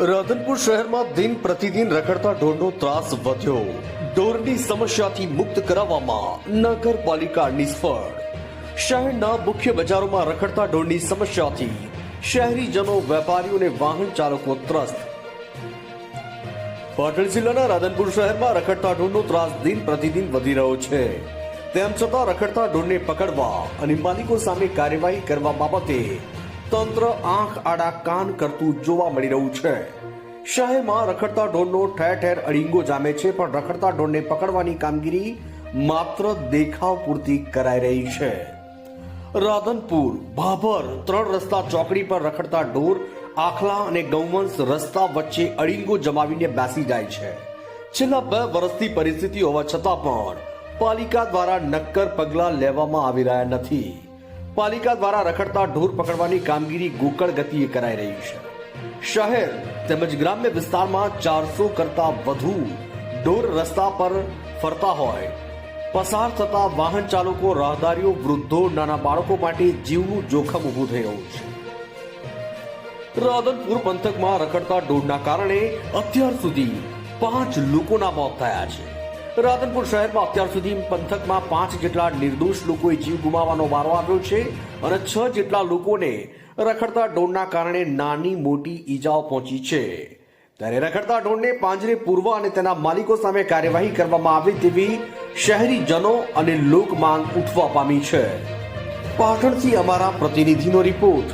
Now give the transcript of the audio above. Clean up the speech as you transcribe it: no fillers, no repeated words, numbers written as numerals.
રાધનપુર શહેરમાં દિન પ્રતિદિન રખડતા ઢોરનો ત્રાસ વધ્યો. ઢોરની સમસ્યાથી મુક્ત કરાવવામાં નગરપાલિકા નિષ્ફળ. શહેરના મુખ્ય બજારોમાં રખડતા ઢોરની સમસ્યાથી શહેરીજનો, વેપારીઓ અને વાહન ચાલકો ત્રસ્ત. પાટણ જિલ્લાના રાધનપુર શહેરમાં રખડતા ઢોરનો ત્રાસ દિન પ્રતિદિન વધી રહ્યો છે. તેમ છતાં રખડતા ઢોરને પકડવા અને માલિકો સામે કાર્યવાહી કરવા બાબતે તંત્ર આંખ આડા કાન કરતું જોવા મળી રહ્યું છે. શહેરમાં રખડતા ઢોરનો ઠેર ઠેર અડીંગો જામે છે, પણ રખડતા ઢોરને પકડવાની કામગીરી માત્ર દેખાવ પૂરતી કરાઈ રહી છે. રાધનપુર ભાભર 3 રસ્તા ચોકડી પર રખડતા ઢોર આખલા અને ગૌવંશ રસ્તા વચ્ચે અડીંગો જમાવીને બેસી જાય છે. છેલ્લા 2 વર્ષથી પરિસ્થિતિ હોવા છતાં પણ પાલિકા દ્વારા નક્કર પગલાં લેવામાં આવી રહ્યા નથી. પાલિકા દ્વારા રખડતા ઢોર પકડવાની કામગીરી ગોકળ ગતિએ કરાઈ રહી છે. શહેર તેમજ ગ્રામ્ય વિસ્તારમાં 400 કરતા વધુ ઢોર રસ્તા પર ફરતા હોય. પસાર થતા વાહન ચાલકો, રાહદારીઓ, વૃદ્ધો, નાના બાળકો માટે જીવનું જોખમ ઊભું થઈ રહ્યું છે. રાધનપુર પંથકમાં રખડતા ઢોરના કારણે અત્યાર સુધી 5 લોકોના મોત થયા છે. રાધનપુર શહેરમાં અત્યાર સુધી પંથકમાં 5 જેટલા નિર્દોષ લોકોએ જીવ ગુમાવવાનો વારો આવ્યો છે અને 6 જેટલા લોકોને રખડતા ઢોરના કારણે નાની મોટી ઈજાઓ પહોંચી છે. ત્યારે રખડતા ઢોરને પાંજરે પૂરવા અને તેના માલિકો સામે કાર્યવાહી કરવામાં આવે તેવી શહેરીજનો અને લોક માંગ ઉઠવા પામી છે. પાટણથી અમારા પ્રતિનિધિનો રિપોર્ટ.